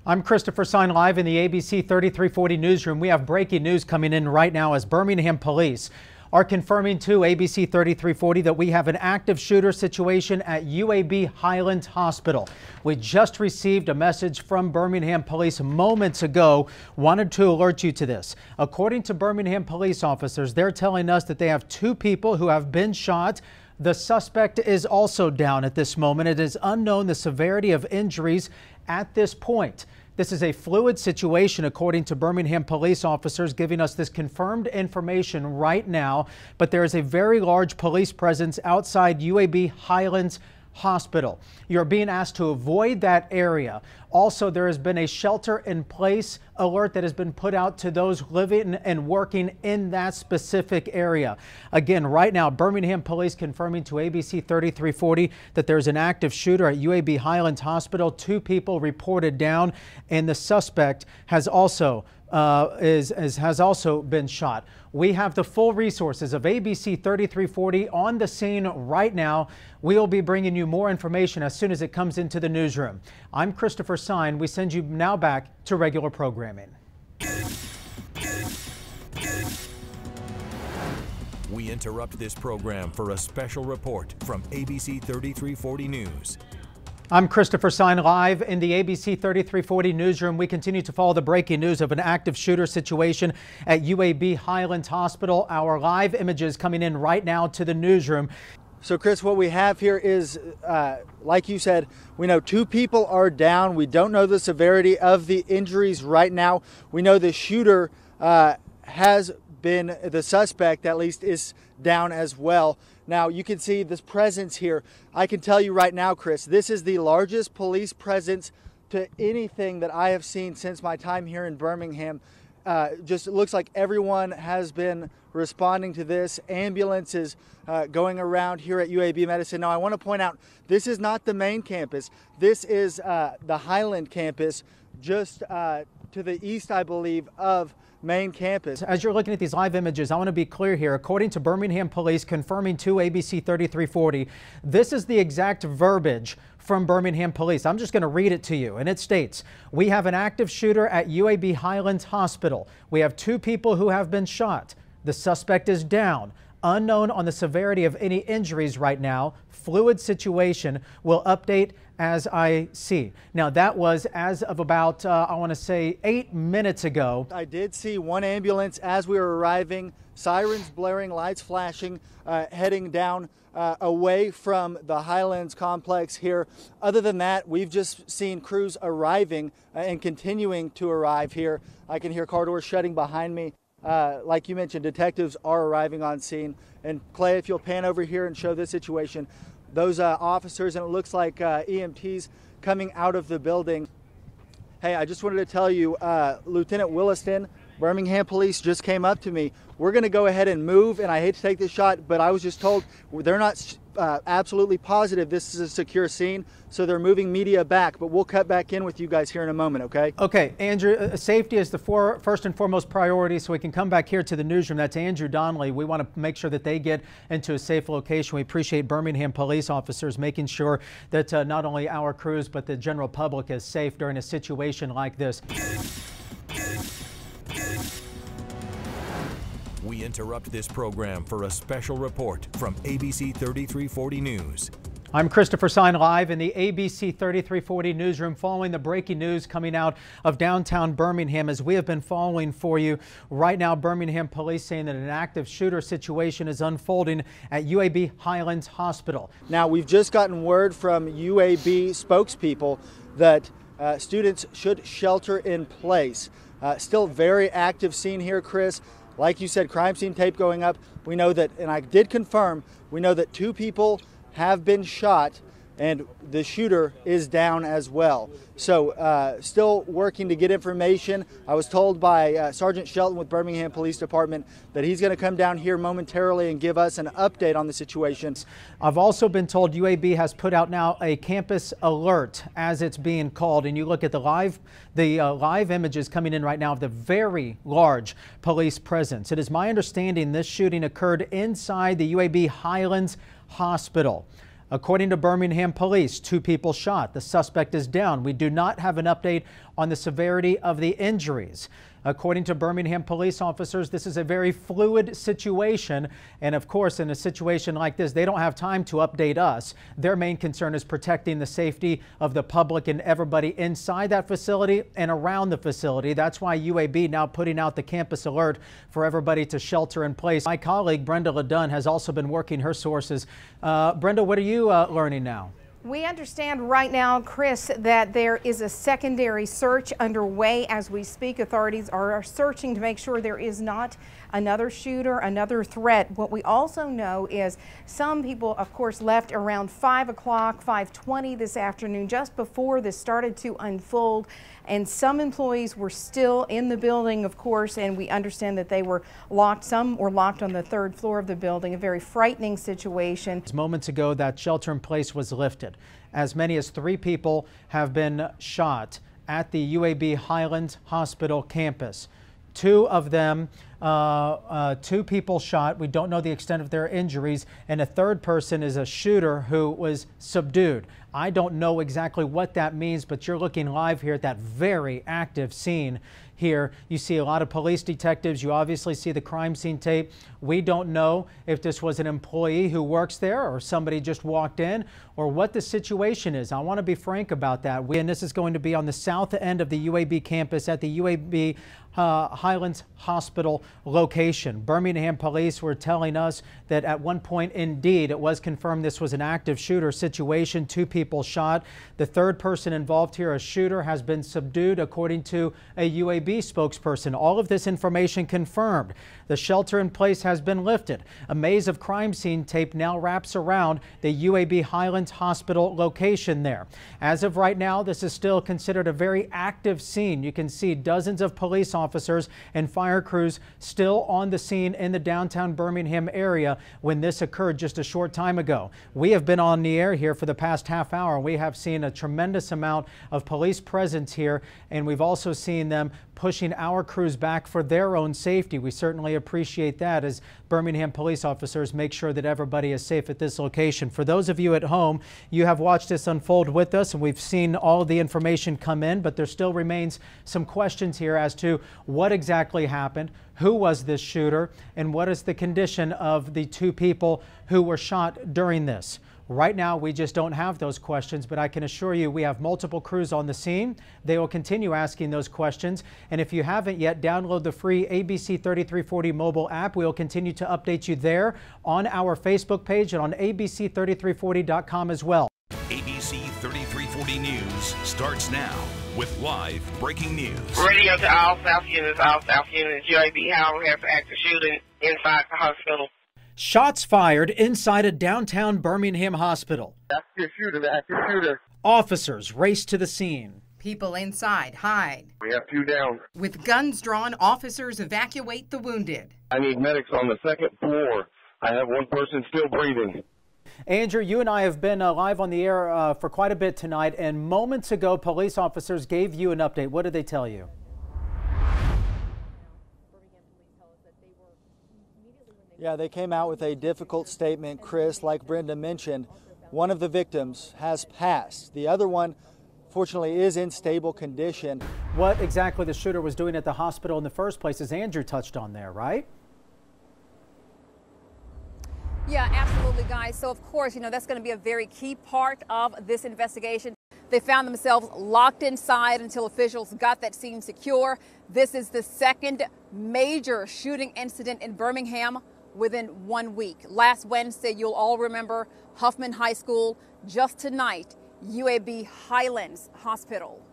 I'm Christopher Sign live in the ABC 3340 newsroom. We have breaking news coming in right now as Birmingham police are confirming to ABC 3340 that we have an active shooter situation at UAB Highlands Hospital. We just received a message from Birmingham police moments ago. Wanted to alert you to this. According to Birmingham police officers, they're telling us that they have 2 people who have been shot. The suspect is also down at this moment. It is unknown the severity of injuries at this point. This is a fluid situation, according to Birmingham police officers, giving us this confirmed information right now. But there is a very large police presence outside UAB Highlands Hospital. You're being asked to avoid that area. Also, there has been a shelter-in-place alert that has been put out to those living and working in that specific area. Again, right now, Birmingham police confirming to ABC 3340 that there's an active shooter at UAB Highlands Hospital. 2 people reported down, and the suspect has also been shot. We have the full resources of ABC 3340 on the scene right now. We'll be bringing you more information as soon as it comes into the newsroom. I'm Christopher Sign. We send you now back to regular programming. We interrupt this program for a special report from ABC 3340 News. I'm Christopher Sign live in the ABC 3340 newsroom. We continue to follow the breaking news of an active shooter situation at UAB Highlands Hospital. Our live images coming in right now to the newsroom. So Chris, what we have here is, like you said, we know 2 people are down. We don't know the severity of the injuries right now. We know the shooter has been, the suspect at least, is down as well. Now you can see this presence here. I can tell you right now, Chris, this is the largest police presence to anything that I have seen since my time here in Birmingham. Just looks like everyone has been responding to this. Ambulances going around here at UAB Medicine. Now I want to point out, this is not the main campus. This is the Highland campus, just to the east, I believe, of main campus. As you're looking at these live images, I want to be clear here. According to Birmingham police confirming to ABC 3340, this is the exact verbiage from Birmingham police. I'm just going to read it to you, and it states, we have an active shooter at UAB Highlands Hospital. We have 2 people who have been shot. The suspect is down. Unknown on the severity of any injuries right now. Fluid situation. Will update as I see. Now that was as of about, I want to say 8 minutes ago. I did see 1 ambulance as we were arriving, sirens blaring, lights flashing, heading down away from the Highlands complex here. Other than that, we've just seen crews arriving and continuing to arrive here. I can hear car doors shutting behind me. Like you mentioned, detectives are arriving on scene. And Clay, if you'll pan over here and show this situation, those officers, and it looks like EMTs coming out of the building. Hey, I just wanted to tell you, Lieutenant Williston, Birmingham police just came up to me. We're going to go ahead and move, and I hate to take this shot, but I was just told they're not absolutely positive this is a secure scene, so they're moving media back, but we'll cut back in with you guys here in a moment, okay? Okay, Andrew, safety is the first and foremost priority, so we can come back here to the newsroom. That's Andrew Donnelly. We want to make sure that they get into a safe location. We appreciate Birmingham police officers making sure that not only our crews, but the general public is safe during a situation like this. We interrupt this program for a special report from ABC 3340 News. I'm Christopher Sign live in the ABC 3340 newsroom following the breaking news coming out of downtown Birmingham. As we have been following for you right now, Birmingham police saying that an active shooter situation is unfolding at UAB Highlands Hospital. Now we've just gotten word from UAB spokespeople that students should shelter in place. Still very active scene here, Chris. Like you said, crime scene tape going up. We know that, and I did confirm, we know that 2 people have been shot and the shooter is down as well. So still working to get information. I was told by Sergeant Shelton with Birmingham Police Department that he's going to come down here momentarily and give us an update on the situation. I've also been told UAB has put out now a campus alert, as it's being called, and you look at the live images coming in right now of the very large police presence. It is my understanding this shooting occurred inside the UAB Highlands Hospital. According to Birmingham police, 2 people shot. The suspect is down. We do not have an update on the severity of the injuries. According to Birmingham police officers, this is a very fluid situation. And of course, in a situation like this, they don't have time to update us. Their main concern is protecting the safety of the public and everybody inside that facility and around the facility. That's why UAB now putting out the campus alert for everybody to shelter in place. My colleague Brenda LeDunn has also been working her sources. Brenda, what are you learning now? We understand right now, Chris, that there is a secondary search underway as we speak. Authorities are searching to make sure there is not another shooter, another threat. What we also know is some people, of course, left around 5 o'clock, 5:20 this afternoon, just before this started to unfold. And some employees were still in the building, of course, and we understand that they were locked. Some were locked on the 3rd floor of the building, a very frightening situation. Moments ago, that shelter in place was lifted. As many as 3 people have been shot at the UAB Highlands Hospital campus. 2 of them, 2 people shot. We don't know the extent of their injuries, and a 3rd person is a shooter who was subdued. I don't know exactly what that means, but you're looking live here at that very active scene here. You see a lot of police detectives. You obviously see the crime scene tape. We don't know if this was an employee who works there or somebody just walked in or what the situation is. I want to be frank about that. And this is going to be on the south end of the UAB campus at the UAB Highlands Hospital location. Birmingham police were telling us that at one point, indeed, it was confirmed this was an active shooter situation. 2 people shot. The 3rd person involved here, a shooter, has been subdued, according to a UAB spokesperson. All of this information confirmed. The shelter in place has been lifted. A maze of crime scene tape now wraps around the UAB Highlands Hospital location there. As of right now, this is still considered a very active scene. You can see dozens of police officers and fire crews still on the scene in the downtown Birmingham area when this occurred just a short time ago. We have been on the air here for the past half hour, and we have seen a tremendous amount of police presence here, and we've also seen them pushing our crews back for their own safety. We certainly appreciate that as Birmingham police officers make sure that everybody is safe at this location. For those of you at home, you have watched this unfold with us, and we've seen all of the information come in, but there still remains some questions here as to what exactly happened, who was this shooter, and what is the condition of the 2 people who were shot during this. Right now, we just don't have those questions, but I can assure you we have multiple crews on the scene. They will continue asking those questions. And if you haven't yet, download the free ABC 3340 mobile app. We will continue to update you there on our Facebook page and on abc3340.com as well. ABC 3340 News starts now with live breaking news. Radio to all South units, UAB Howard has active shooting inside the hospital. Shots fired inside a downtown Birmingham hospital. Active shooter. Officers race to the scene. People inside hide. We have 2 down. With guns drawn, officers evacuate the wounded. I need medics on the 2nd floor. I have 1 person still breathing. Andrew, you and I have been live on the air for quite a bit tonight, and moments ago, police officers gave you an update. What did they tell you? Yeah, they came out with a difficult statement, Chris. Like Brenda mentioned, one of the victims has passed. The other one, fortunately, is in stable condition. What exactly the shooter was doing at the hospital in the first place, as Andrew touched on there, right? Yeah, absolutely, guys. So, of course, that's going to be a very key part of this investigation. They found themselves locked inside until officials got that scene secure. This is the 2nd major shooting incident in Birmingham within 1 week. Last Wednesday, you'll all remember Huffman High School. Just tonight, UAB Highlands Hospital.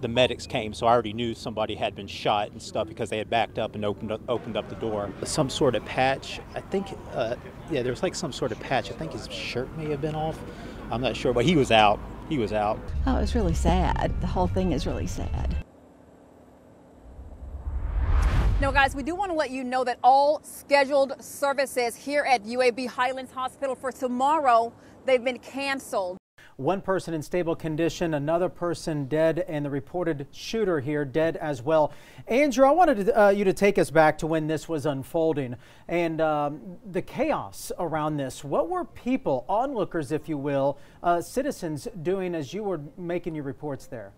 The medics came, so I already knew somebody had been shot and stuff because they had backed up and opened up the door. Some sort of patch, I think, yeah, there was like some sort of patch. I think his shirt may have been off. I'm not sure, but he was out. He was out. Oh, it was really sad. The whole thing is really sad. Now, guys, we do want to let you know that all scheduled services here at UAB Highlands Hospital for tomorrow, they've been canceled. One person in stable condition, another person dead, and the reported shooter here dead as well. Andrew, I wanted you to take us back to when this was unfolding and the chaos around this. What were people, onlookers, if you will, citizens doing as you were making your reports there?